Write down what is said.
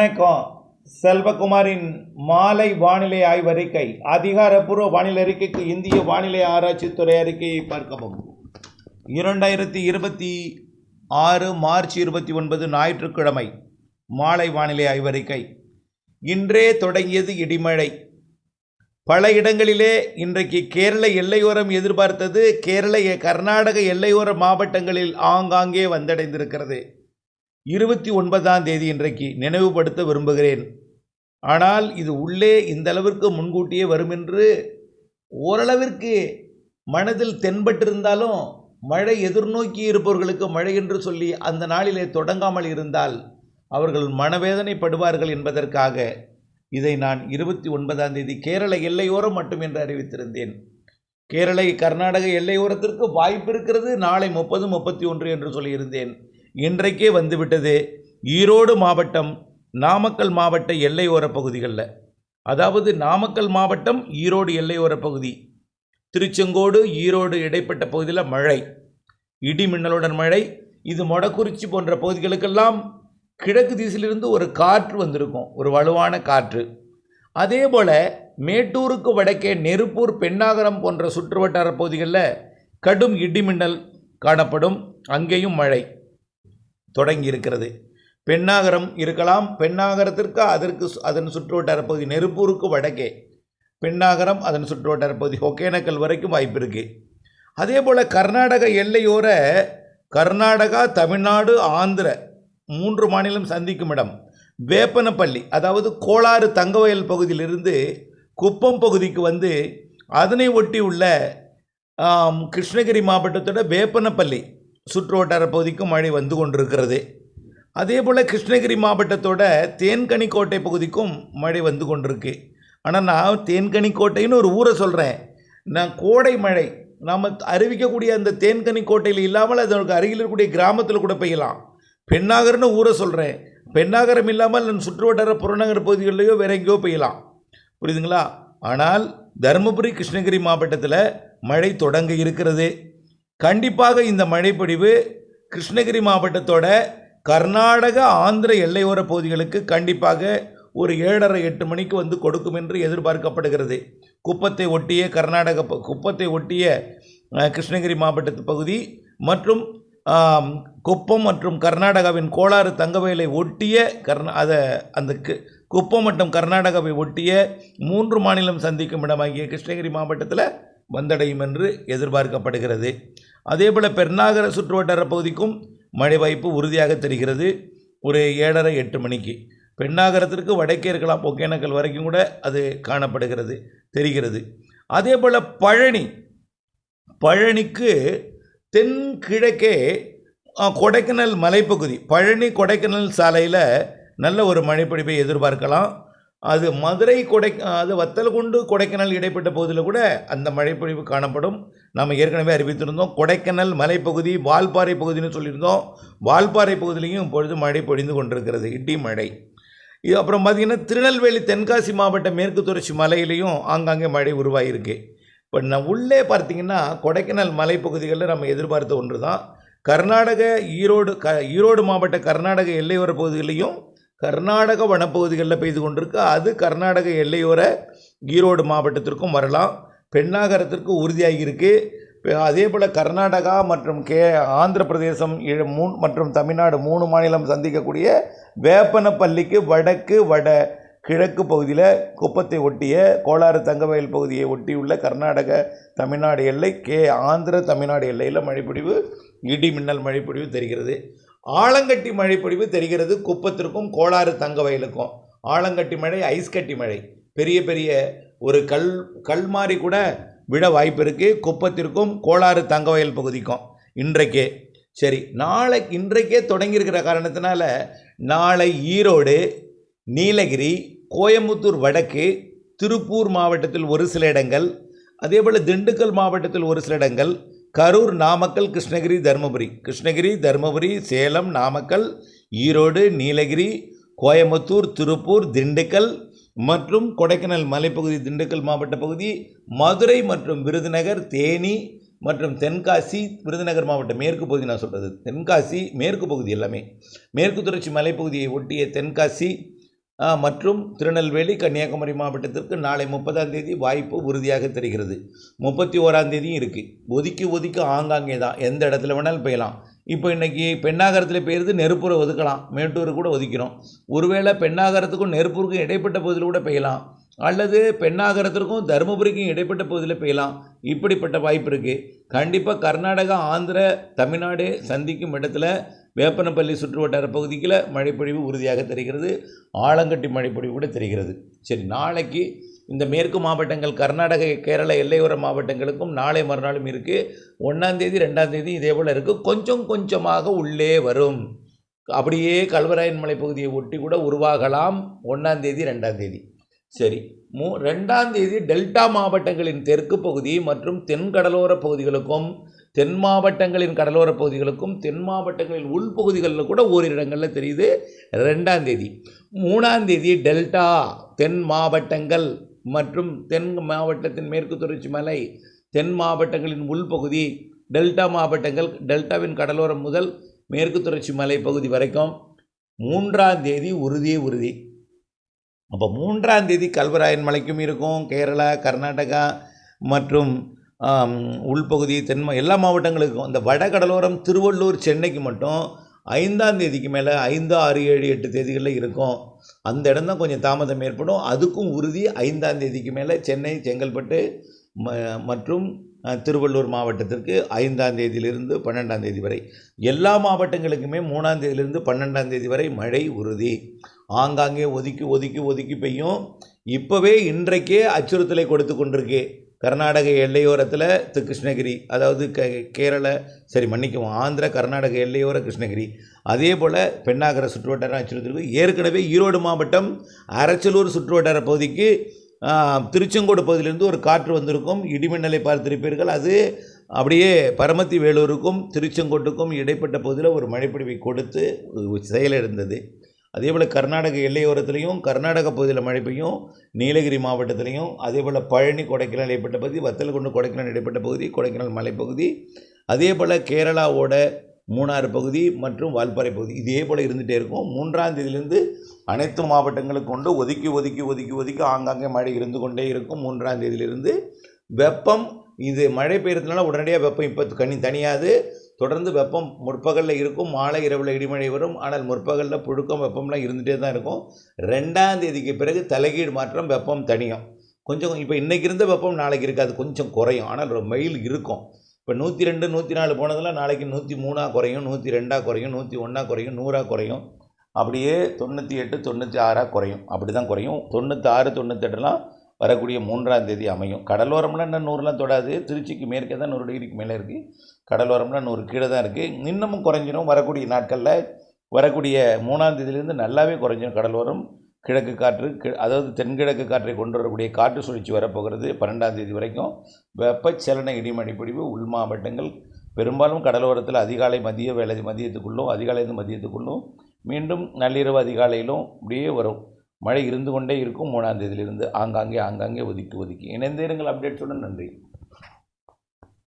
வணக்கம். செல்வகுமாரின் மாலை வானிலை ஆய்வறிக்கை. அதிகாரப்பூர்வ வானிலை அறிக்கைக்கு இந்திய வானிலை ஆராய்ச்சித்துறை அறிக்கையை பார்க்கவும். 2026 மார்ச் 29 ஞாயிற்றுக்கிழமை மாலை வானிலை ஆய்வறிக்கை. இன்றே தொடங்கியது இடிமழை. பல இடங்களிலே இன்றைக்கு கேரள எல்லையோரம் எதிர்பார்த்தது கர்நாடக எல்லையோர மாவட்டங்களில் ஆங்காங்கே வந்தடைந்திருக்கிறது. 29ஆம் தேதி இன்றைக்கு நினைவுபடுத்த விரும்புகிறேன். ஆனால் இது உள்ளே இந்த அளவிற்கு முன்கூட்டியே வரும் என்று ஓரளவிற்கு மனதில் தென்பட்டிருந்தாலும் மழை எதிர்நோக்கி இருப்பவர்களுக்கு மழை என்று சொல்லி அந்த நாளிலே தொடங்காமல் இருந்தால் அவர்கள் மனவேதனைப்படுவார்கள் என்பதற்காக இதை நான் 29ஆம் தேதி கேரள எல்லையோரம் மட்டும் என்று அறிவித்திருந்தேன். கர்நாடக எல்லையோரத்திற்கு வாய்ப்பு இருக்கிறது. நாளை 30, 31 என்று சொல்லியிருந்தேன். இன்றைக்கே வந்துவிட்டது. ஈரோடு மாவட்டம், நாமக்கல் மாவட்ட எல்லையோர பகுதிகளில், அதாவது நாமக்கல் மாவட்டம் ஈரோடு எல்லையோர பகுதி, திருச்செங்கோடு ஈரோடு இடைப்பட்ட பகுதியில் மழை, இடி மின்னலுடன் மழை. இது மொடக்குறிச்சி போன்ற பகுதிகளுக்கெல்லாம் கிழக்கு திசையிலிருந்து ஒரு காற்று வந்திருக்கும், ஒரு வலுவான காற்று. அதே போல் மேட்டூருக்கு வடக்கே நெருப்பூர், பெண்ணாகரம் போன்ற சுற்றுவட்டார பகுதிகளில் கடும் இடி மின்னல் காணப்படும். அங்கேயும் மழை தொடங்கி இருக்கிறது. பெண்ணாகரம் இருக்கலாம். பெண்ணாகரத்திற்கு அதன் சுற்றுவட்டார பகுதி, நெருப்பூருக்கு வடக்கே பெண்ணாகரம், அதன் சுற்றுவட்டார பகுதி ஒகேனக்கல் வரைக்கும் வாய்ப்பு இருக்குது. அதே போல் கர்நாடக எல்லையோர கர்நாடகா, தமிழ்நாடு, ஆந்திர 3 மாநிலம் சந்திக்கும் இடம் வேப்பனப்பள்ளி, அதாவது கோளாறு தங்கவயல் பகுதியிலிருந்து குப்பம் பகுதிக்கு வந்து அதனை ஒட்டி உள்ள கிருஷ்ணகிரி மாவட்டத்தோட வேப்பனப்பள்ளி சுற்றுவட்டார பகுதிக்கும் மழை வந்து கொண்டிருக்கிறது. அதே போல் கிருஷ்ணகிரி மாவட்டத்தோட தேன்கனிக்கோட்டை பகுதிக்கும் மழை வந்து கொண்டிருக்கு. ஆனால் நான் தேன்கனிக்கோட்டைன்னு ஒரு ஊரை சொல்கிறேன். நான் கோடை மழை நாம் அறிவிக்கக்கூடிய அந்த தேன்கனிக்கோட்டையில் இல்லாமல் அதற்கு அருகில் இருக்கக்கூடிய கிராமத்தில் கூட பெய்யலாம். பெண்ணாகரம்னு ஊரை சொல்கிறேன். பெண்ணாகரம் இல்லாமல் நான் சுற்றுவட்டார புறநகர் பகுதிகளிலேயோ வேற எங்கேயோ பெய்யலாம். புரியுதுங்களா? ஆனால் தருமபுரி, கிருஷ்ணகிரி மாவட்டத்தில் மழை தொடங்க இருக்கிறது. கண்டிப்பாக இந்த மழைப்பொழிவு கிருஷ்ணகிரி மாவட்டத்தோட கர்நாடக, ஆந்திர எல்லையோர பகுதிகளுக்கு கண்டிப்பாக ஒரு 7:30, 8 மணிக்கு வந்து கொடுக்கும் என்று எதிர்பார்க்கப்படுகிறது. குப்பத்தை ஒட்டிய கிருஷ்ணகிரி மாவட்டத்து பகுதி மற்றும் குப்பம் மற்றும் கர்நாடகாவின் கோளாறு தங்கவயலை ஒட்டிய குப்பம் மற்றும் கர்நாடகாவை ஒட்டிய 3 மாநிலம் சந்திக்கும் இடமாகிய கிருஷ்ணகிரி மாவட்டத்தில் வந்தடையும் என்று எதிர்பார்க்கப்படுகிறது. அதேபோல் பெண்ணாகர சுற்றுவட்டார பகுதிக்கும் மழை வாய்ப்பு உறுதியாக தெரிகிறது. ஒரு 7:30, 8 மணிக்கு பெண்ணாகரத்திற்கு வடக்கே இருக்கலாம், ஒகேனக்கல் வரைக்கும் கூட அது தெரிகிறது. அதே போல் பழனிக்கு தென்கிழக்கே கொடைக்கானல் மலைப்பகுதி, பழனி கொடைக்கானல் சாலையில் நல்ல ஒரு மழைப்பொழிவை எதிர்பார்க்கலாம். அது மதுரை அது வத்தலகுண்டு கொடைக்கானல் இடைப்பட்ட பகுதியில் கூட அந்த மழைப்பொழிவு காணப்படும். நாம் ஏற்கனவே அறிவித்திருந்தோம். கொடைக்கானல் மலைப்பகுதி, வால்பாறை பகுதின்னு சொல்லியிருந்தோம். வால்பாறை பகுதியிலையும் இப்பொழுது மழை பொழிந்து கொண்டிருக்கிறது, இடி மழை. இது அப்புறம் பார்த்திங்கன்னா திருநெல்வேலி, தென்காசி மாவட்ட மேற்கு தொடர்ச்சி மலையிலையும் ஆங்காங்கே மழை உருவாகிருக்கு. இப்போ உள்ளே பார்த்திங்கன்னா கொடைக்கானல் மலைப்பகுதிகளில் நம்ம எதிர்பார்த்த ஒன்று தான். கர்நாடக ஈரோடு மாவட்ட கர்நாடக எல்லையோர பகுதிகளிலையும் கர்நாடக வனப்பகுதிகளில் பெய்து கொண்டிருக்கு. அது கர்நாடக எல்லையோர ஈரோடு மாவட்டத்திற்கும் வரலாம். பெண்ணாகரத்திற்கு உறுதியாகி இருக்கு. அதே போல் கர்நாடகா மற்றும் ஆந்திர பிரதேசம் மற்றும் தமிழ்நாடு 3 மாநிலம் சந்திக்கக்கூடிய வேப்பனப்பள்ளிக்கு வட கிழக்கு பகுதியில் குப்பத்தை ஒட்டிய கோளாறு தங்கவயல் பகுதியை ஒட்டியுள்ள கர்நாடக தமிழ்நாடு எல்லை, ஆந்திர தமிழ்நாடு எல்லையில் மழைப்பொழிவு, இடி மின்னல் மழைப்பொழிவு தெரிகிறது. ஆலங்கட்டி மழைப்பொழிவு தெரிகிறது. குப்பத்திற்கும் கோளாறு தங்கவயலுக்கும் ஆலங்கட்டி மழை, ஐஸ் கட்டி மழை, பெரிய ஒரு கல் மாறி கூட விட வாய்ப்பு இருக்குது. குப்பத்திற்கும் கோளாறு தங்கவயல் பகுதிக்கும் இன்றைக்கே இன்றைக்கே தொடங்கியிருக்கிற காரணத்தினால நாளை ஈரோடு, நீலகிரி, கோயம்புத்தூர் வடக்கு, திருப்பூர் மாவட்டத்தில் ஒரு சில இடங்கள், அதே போல் திண்டுக்கல் மாவட்டத்தில் ஒரு சில இடங்கள், கரூர், நாமக்கல், கிருஷ்ணகிரி, தருமபுரி, சேலம், நாமக்கல், ஈரோடு, நீலகிரி, கோயம்புத்தூர், திருப்பூர், திண்டுக்கல் மற்றும் கொடைக்கானல் மலைப்பகுதி, திண்டுக்கல் மாவட்ட பகுதி, மதுரை மற்றும் விருதுநகர், தேனி மற்றும் தென்காசி, விருதுநகர் மாவட்ட மேற்கு பகுதி, நான் சொல்கிறது தென்காசி மேற்கு பகுதி, எல்லாமே மேற்கு தொடர்ச்சி மலைப்பகுதியை ஒட்டிய தென்காசி மற்றும் திருநெல்வேலி கன்னியாகுமரி மாவட்டத்திற்கு நாளை 30ஆம் தேதி வாய்ப்பு உறுதியாக தெரிகிறது. 31ஆம் தேதியும் இருக்குது. ஒதுக்கி ஆங்காங்கே தான், எந்த இடத்துல வேணாலும் பெய்யலாம். இப்போ இன்றைக்கி பெண்ணாகரத்தில் பெய்யுறது, நெருப்பூரை ஒதுக்கலாம், மேட்டூர் கூட ஒதுக்கிறோம். ஒருவேளை பெண்ணாகரத்துக்கும் நெருப்பூருக்கும் இடைப்பட்ட பகுதியில் கூட பெய்யலாம், அல்லது பெண்ணாகரத்திற்கும் தருமபுரிக்கும் இடைப்பட்ட பகுதியில் பெய்யலாம். இப்படிப்பட்ட வாய்ப்பு இருக்குது. கண்டிப்பாக கர்நாடகா, ஆந்திர, தமிழ்நாடு சந்திக்கும் இடத்துல வேப்பனப்பள்ளி சுற்று வட்டார பகுதியில் மழைப்பொழிவு உறுதியாக தெரிகிறது. ஆலங்கட்டி மழைப்பொழிவு கூட தெரிகிறது. சரி, நாளைக்கு இந்த மேற்கு மாவட்டங்கள், கர்நாடக, கேரள எல்லையோர மாவட்டங்களுக்கும் நாளை மறுநாளும் இருக்குது. 1ஆம் தேதி 2ஆம் தேதி இதே போல் இருக்குது. கொஞ்சம் கொஞ்சமாக உள்ளே வரும். அப்படியே கல்வராயன் மலை பகுதியை ஒட்டி கூட உருவாகலாம் 1ஆம் தேதி 2ஆம் தேதி. சரி, 2ஆம் தேதி டெல்டா மாவட்டங்களின் தெற்கு பகுதி மற்றும் தென்கடலோர பகுதிகளுக்கும், தென் மாவட்டங்களின் கடலோர பகுதிகளுக்கும், தென் மாவட்டங்களின் உள்பகுதிகளில் கூட ஓரிரு இடங்களில் தெரியுது 2ஆம் தேதி. 3ஆம் தேதி டெல்டா, தென் மாவட்டங்கள் மற்றும் தென் மாவட்டத்தின் மேற்கு தொடர்ச்சி மலை, தென் மாவட்டங்களின் உள்பகுதி, டெல்டா மாவட்டங்கள், டெல்டாவின் கடலோரம் முதல் மேற்கு தொடர்ச்சி மலை பகுதி வரைக்கும் 3ஆம் தேதி உறுதி. அப்போ 3ஆம் தேதி கல்வராயன் மலைக்கும் இருக்கும். கேரளா, கர்நாடகா மற்றும் உள்பகுதி, எல்லா மாவட்டங்களுக்கும். இந்த வடகடலோரம் திருவள்ளூர், சென்னைக்கு மட்டும் 5ஆம் தேதிக்கு மேலே 5, 6, 7, 8 தேதிகளில் இருக்கும். அந்த இடம் தான் கொஞ்சம் தாமதம் ஏற்படும். அதுக்கும் உறுதி 5ஆம் தேதிக்கு மேலே சென்னை, செங்கல்பட்டு மற்றும் திருவள்ளூர் மாவட்டத்திற்கு 5ஆம் தேதியிலிருந்து 12ஆம் தேதி வரை. எல்லா மாவட்டங்களுக்குமே 3ஆம் தேதியிலிருந்து 12ஆம் தேதி வரை மழை உறுதி. ஆங்காங்கே ஒதுக்கி பெய்யும். இப்போவே இன்றைக்கே அச்சுறுத்தலை கொடுத்து கொண்டிருக்கு. கர்நாடக எல்லையோரத்தில் கிருஷ்ணகிரி, அதாவது ஆந்திர கர்நாடக எல்லையோர கிருஷ்ணகிரி, அதே போல் பெண்ணாகர சுற்றுவட்டாரம் அச்சுறுத்தல். ஏற்கனவே ஈரோடு மாவட்டம் அரச்சலூர் சுற்றுவட்டார பகுதிக்கு திருச்செங்கோடு பகுதியிலிருந்து ஒரு காற்று வந்திருக்கும். இடிமின்னலை பார்த்திருப்பீர்கள். அது அப்படியே பரமத்தி வேலூருக்கும் திருச்செங்கோட்டுக்கும் இடைப்பட்ட பகுதியில் ஒரு மழைப்பொழிவை கொடுத்து செயலிழந்தது. அதே போல் கர்நாடக எல்லையோரத்துலேயும், கர்நாடக பகுதியில் மழை பெய்யும். நீலகிரி மாவட்டத்திலையும், அதே போல் பழனி, கொடைக்கானல் இடைப்பட்ட பகுதி, வத்தலகுண்டு, கொடைக்கானல் இடைப்பட்ட பகுதி, கொடைக்கானல் மலைப்பகுதி, அதே போல் கேரளாவோட மூணாறு பகுதி மற்றும் வால்பாறை பகுதி, இதே போல் இருந்துகிட்டே இருக்கும். 3ஆம் தேதியிலிருந்து அனைத்து மாவட்டங்களுக்கு கொண்டு ஒதுக்கி ஆங்காங்கே மழை இருந்து கொண்டே இருக்கும். 3ஆம் தேதியிலிருந்து வெப்பம், இது மழை பெய்யறதுனால உடனடியாக வெப்பம் இப்போ தனியாது. தொடர்ந்து வெப்பம் முற்பகலில் இருக்கும். மாலை இரவில் இடிமழை வரும். ஆனால் முற்பகலில் புழுக்கம், வெப்பம்லாம் இருந்துகிட்டே தான் இருக்கும். 2ஆம் தேதிக்கு பிறகு தலைகீழ் மாற்றம், வெப்பம் தனியும். கொஞ்சம் இப்போ இன்றைக்கி இருந்த வெப்பம் நாளைக்கு இருக்காது, கொஞ்சம் குறையும். ஆனால் வெயில் இருக்கும். இப்போ 102, 104 போனதெல்லாம் நாளைக்கு 103 குறையும், 102 குறையும், 101 குறையும், 100 குறையும். அப்படியே 98, 96 குறையும். அப்படி தான் குறையும். 96, 98லாம் வரக்கூடிய 3ஆம் தேதி அமையும். கடலோரம்லாம் இன்னும் 100லாம் தொடாது. திருச்சிக்கு மேற்கே தான் 100 டிகிரிக்கு மேலே இருக்குது. கடலோரம்லாம் 100 கீழே தான் இருக்குது. இன்னமும் குறைஞ்சிடும். வரக்கூடிய நாட்களில், வரக்கூடிய 3ஆம் தேதியிலேருந்து நல்லாவே குறைஞ்சிடும். கடலோரம் கிழக்கு காற்று, அதாவது தென்கிழக்கு காற்றை கொண்டு வரக்கூடிய காற்று சுழற்சி வரப்போகிறது. 12ஆம் தேதி வரைக்கும் வெப்பச்சலன இடிமழை பொழிவு உள் மாவட்டங்கள் பெரும்பாலும் கடலோரத்தில் அதிகாலை மதியத்துக்குள்ளும், அதிகாலையிலிருந்து மதியத்துக்குள்ளும், மீண்டும் நள்ளிரவு அதிகாலையிலும் இப்படியே வரும். மழை இருந்து கொண்டே இருக்கும். 3ஆம் தேதியிலிருந்து ஆங்காங்கே ஒதுக்கி இணைந்திருங்கள். அப்டேட்ஸுடன் நன்றி.